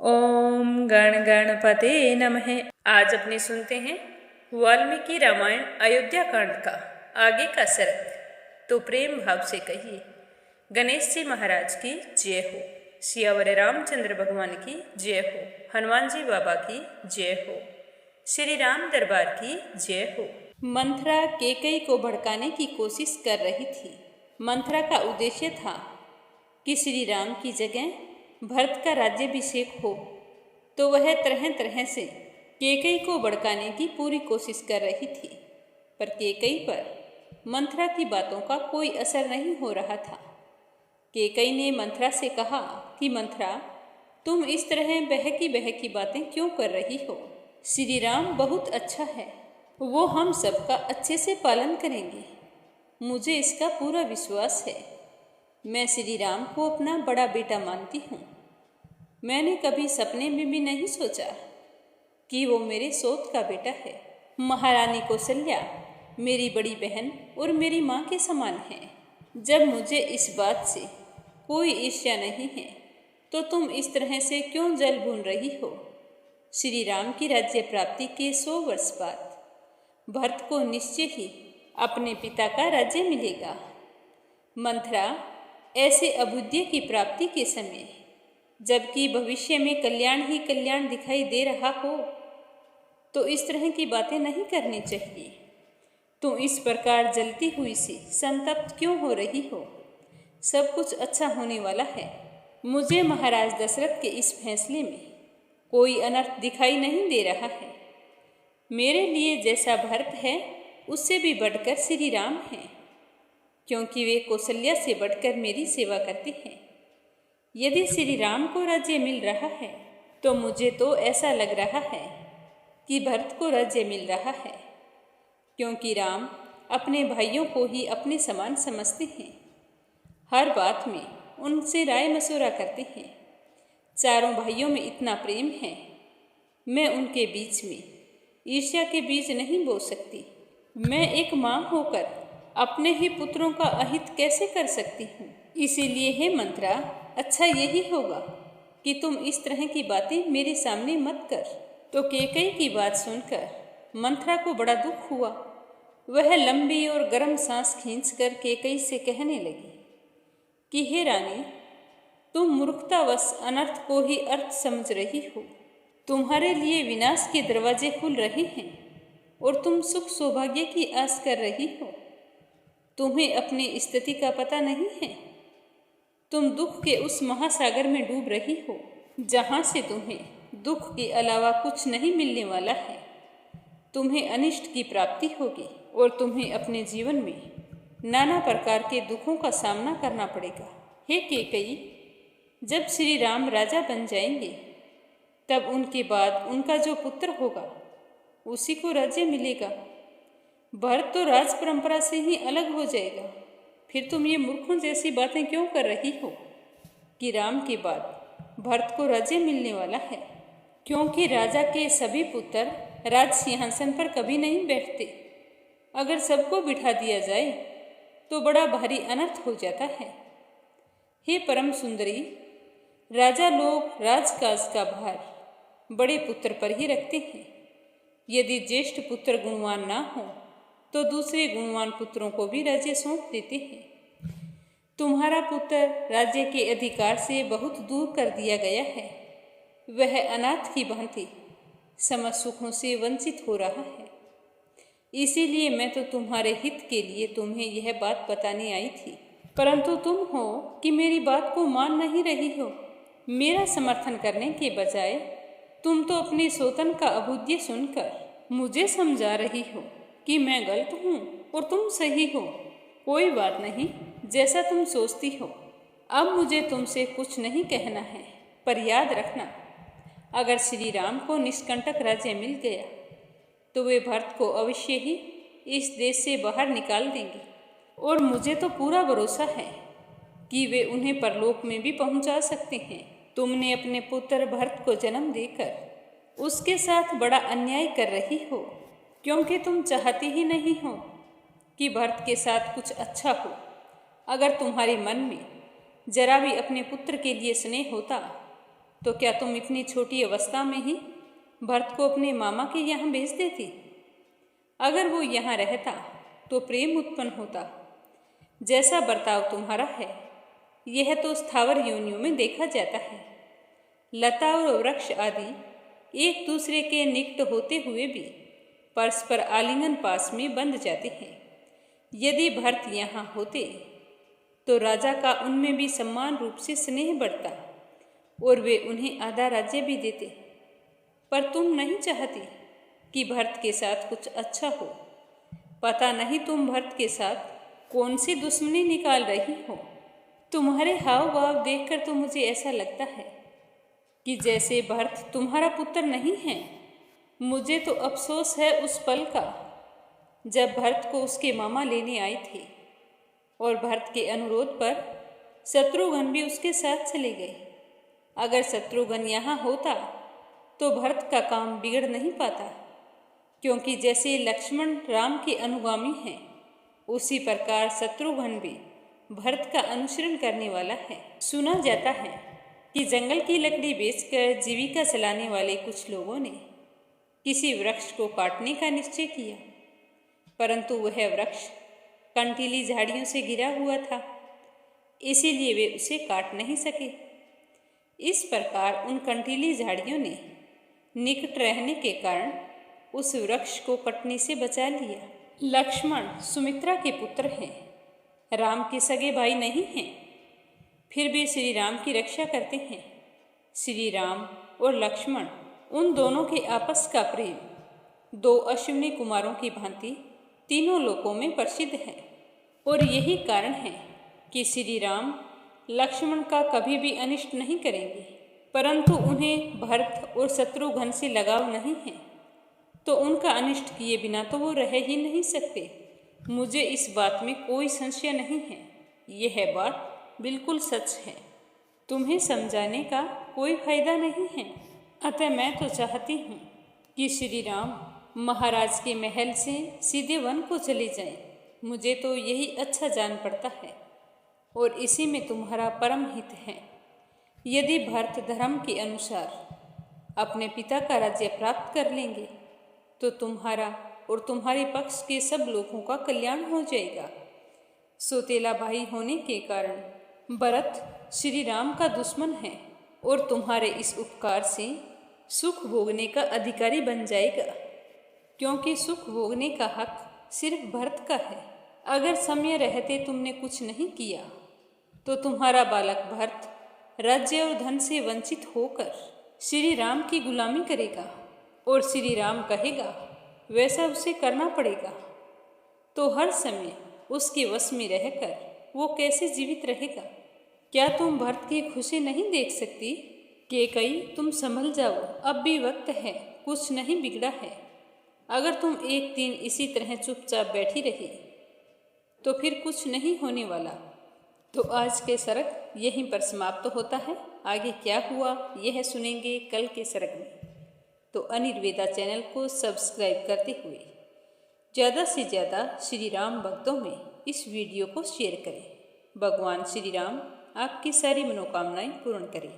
ओम गण गणपते नमः। आज अपने सुनते हैं वाल्मीकि रामायण अयोध्या कांड का आगे का सर्ग। तो प्रेम भाव से कहिए, गणेश जी महाराज की जय हो, सियावर रामचंद्र भगवान की जय हो, हनुमान जी बाबा की जय हो, श्री राम दरबार की जय हो। मंथरा कैकेयी को भड़काने की कोशिश कर रही थी। मंथरा का उद्देश्य था कि श्री राम की जगह भरत का राज्याभिषेक हो, तो वह तरह तरह से कैकेयी को भड़काने की पूरी कोशिश कर रही थी। पर कैकेयी पर मंथरा की बातों का कोई असर नहीं हो रहा था। कैकेयी ने मंथरा से कहा कि मंथरा, तुम इस तरह बहकी बहकी बातें क्यों कर रही हो? श्री राम बहुत अच्छा है, वो हम सबका अच्छे से पालन करेंगे, मुझे इसका पूरा विश्वास है। मैं श्री राम को अपना बड़ा बेटा मानती हूँ। मैंने कभी सपने में भी नहीं सोचा कि वो मेरे सौत का बेटा है। महारानी कौशल्या मेरी बड़ी बहन और मेरी माँ के समान है। जब मुझे इस बात से कोई ईर्ष्या नहीं है, तो तुम इस तरह से क्यों जल भून रही हो? श्री राम की राज्य प्राप्ति के 100 वर्ष बाद भरत को निश्चय ही अपने पिता का राज्य मिलेगा। मंथरा, ऐसे अभुद्य की प्राप्ति के समय, जबकि भविष्य में कल्याण ही कल्याण दिखाई दे रहा हो, तो इस तरह की बातें नहीं करनी चाहिए। तुम इस प्रकार जलती हुई सी संतप्त क्यों हो रही हो? सब कुछ अच्छा होने वाला है। मुझे महाराज दशरथ के इस फैसले में कोई अनर्थ दिखाई नहीं दे रहा है। मेरे लिए जैसा भरत है, उससे भी बढ़कर श्री राम हैं, क्योंकि वे कौशल्या से बढ़कर मेरी सेवा करते हैं। यदि श्री राम को राज्य मिल रहा है, तो मुझे तो ऐसा लग रहा है कि भरत को राज्य मिल रहा है, क्योंकि राम अपने भाइयों को ही अपने समान समझते हैं। हर बात में उनसे राय मशवरा करते हैं। चारों भाइयों में इतना प्रेम है, मैं उनके बीच में ईर्ष्या के बीज नहीं बो सकती। मैं एक माँ होकर अपने ही पुत्रों का अहित कैसे कर सकती हूँ? इसीलिए हे मंथरा, अच्छा यही होगा कि तुम इस तरह की बातें मेरे सामने मत कर। तो कैकेयी की बात सुनकर मंथरा को बड़ा दुख हुआ। वह लंबी और गर्म सांस खींचकर कैकेयी से कहने लगी कि हे रानी, तुम मूर्खतावश अनर्थ को ही अर्थ समझ रही हो। तुम्हारे लिए विनाश के दरवाजे खुल रहे हैं और तुम सुख सौभाग्य की आस कर रही हो। तुम्हें अपनी स्थिति का पता नहीं है। तुम दुख के उस महासागर में डूब रही हो, जहाँ से तुम्हें दुख के अलावा कुछ नहीं मिलने वाला है। तुम्हें अनिष्ट की प्राप्ति होगी और तुम्हें अपने जीवन में नाना प्रकार के दुखों का सामना करना पड़ेगा। हे कैकेयी, जब श्री राम राजा बन जाएंगे, तब उनके बाद उनका जो पुत्र होगा, उसी को राज्य मिलेगा। भरत तो राज परंपरा से ही अलग हो जाएगा। फिर तुम ये मूर्खों जैसी बातें क्यों कर रही हो कि राम के बाद भरत को राज्य मिलने वाला है? क्योंकि राजा के सभी पुत्र राज सिंहासन पर कभी नहीं बैठते। अगर सबको बिठा दिया जाए तो बड़ा भारी अनर्थ हो जाता है। हे परम सुंदरी, राजा लोग राजकाज का भार बड़े पुत्र पर ही रखते हैं। यदि ज्येष्ठ पुत्र गुणवान ना हो, तो दूसरे गुणवान पुत्रों को भी राज्य सौंप देते हैं। तुम्हारा पुत्र राज्य के अधिकार से बहुत दूर कर दिया गया है। वह अनाथ की भांति समस्त सुखों से वंचित हो रहा है। इसीलिए मैं तो तुम्हारे हित के लिए तुम्हें यह बात बताने आई थी, परंतु तुम हो कि मेरी बात को मान नहीं रही हो। मेरा समर्थन करने के बजाय तुम तो अपने सौतन का अभुद्य सुनकर मुझे समझा रही हो कि मैं गलत हूँ और तुम सही हो। कोई बात नहीं, जैसा तुम सोचती हो। अब मुझे तुमसे कुछ नहीं कहना है, पर याद रखना, अगर श्री राम को निष्कंटक राज्य मिल गया, तो वे भरत को अवश्य ही इस देश से बाहर निकाल देंगे। और मुझे तो पूरा भरोसा है कि वे उन्हें परलोक में भी पहुँचा सकते हैं। तुमने अपने पुत्र भरत को जन्म देकर उसके साथ बड़ा अन्याय कर रही हो, क्योंकि तुम चाहती ही नहीं हो कि भरत के साथ कुछ अच्छा हो। अगर तुम्हारे मन में जरा भी अपने पुत्र के लिए स्नेह होता, तो क्या तुम इतनी छोटी अवस्था में ही भरत को अपने मामा के यहाँ भेज देती? अगर वो यहाँ रहता तो प्रेम उत्पन्न होता। जैसा बर्ताव तुम्हारा है यह तो स्थावर योनियों में देखा जाता है। लता और वृक्ष आदि एक दूसरे के निकट होते हुए भी परस्पर आलिंगन पास में बंध जाते हैं। यदि भरत यहाँ होते तो राजा का उनमें भी समान रूप से स्नेह बढ़ता और वे उन्हें आधा राज्य भी देते। पर तुम नहीं चाहती कि भरत के साथ कुछ अच्छा हो। पता नहीं तुम भरत के साथ कौन सी दुश्मनी निकाल रही हो। तुम्हारे हाव भाव देखकर तो मुझे ऐसा लगता है कि जैसे भरत तुम्हारा पुत्र नहीं है। मुझे तो अफसोस है उस पल का जब भरत को उसके मामा लेने आए थे और भरत के अनुरोध पर शत्रुघ्न भी उसके साथ चले गए। अगर शत्रुघ्न यहाँ होता तो भरत का काम बिगड़ नहीं पाता, क्योंकि जैसे लक्ष्मण राम के अनुगामी हैं उसी प्रकार शत्रुघ्न भी भरत का अनुसरण करने वाला है। सुना जाता है कि जंगल की लकड़ी बेचकर जीविका चलाने वाले कुछ लोगों ने किसी वृक्ष को काटने का निश्चय किया, परंतु वह वृक्ष कंटीली झाड़ियों से घिरा हुआ था, इसीलिए वे उसे काट नहीं सके। इस प्रकार उन कंटीली झाड़ियों ने निकट रहने के कारण उस वृक्ष को कटने से बचा लिया। लक्ष्मण सुमित्रा के पुत्र हैं, राम के सगे भाई नहीं हैं, फिर भी श्री राम की रक्षा करते हैं। श्री राम और लक्ष्मण उन दोनों के आपस का प्रेम दो अश्विनी कुमारों की भांति तीनों लोकों में प्रसिद्ध है। और यही कारण है कि श्री राम लक्ष्मण का कभी भी अनिष्ट नहीं करेंगे, परंतु उन्हें भरत और शत्रुघ्न से लगाव नहीं है, तो उनका अनिष्ट किए बिना तो वो रह ही नहीं सकते। मुझे इस बात में कोई संशय नहीं है, यह बात बिल्कुल सच है। तुम्हें समझाने का कोई फायदा नहीं है। अतः मैं तो चाहती हूँ कि श्री राम महाराज के महल से सीधे वन को चले जाएं। मुझे तो यही अच्छा जान पड़ता है और इसी में तुम्हारा परम हित है। यदि भरत धर्म के अनुसार अपने पिता का राज्य प्राप्त कर लेंगे तो तुम्हारा और तुम्हारे पक्ष के सब लोगों का कल्याण हो जाएगा। सौतेला भाई होने के कारण भरत श्री राम का दुश्मन है और तुम्हारे इस उपकार से सुख भोगने का अधिकारी बन जाएगा, क्योंकि सुख भोगने का हक सिर्फ भरत का है। अगर समय रहते तुमने कुछ नहीं किया तो तुम्हारा बालक भरत राज्य और धन से वंचित होकर श्री राम की गुलामी करेगा और श्री राम कहेगा वैसा उसे करना पड़ेगा। तो हर समय उसके वश में रहकर वो कैसे जीवित रहेगा? क्या तुम भरत की खुशी नहीं देख सकती? कैकेयी, तुम संभल जाओ, अब भी वक्त है, कुछ नहीं बिगड़ा है। अगर तुम एक दिन इसी तरह चुपचाप बैठी रही तो फिर कुछ नहीं होने वाला। तो आज के सरग यहीं पर समाप्त होता है। आगे क्या हुआ यह सुनेंगे कल के सरग में। तो अनिर्वेदा चैनल को सब्सक्राइब करते हुए ज़्यादा से ज़्यादा श्री राम भक्तों में इस वीडियो को शेयर करें। भगवान श्री राम आपकी सारी मनोकामनाएं पूर्ण करें।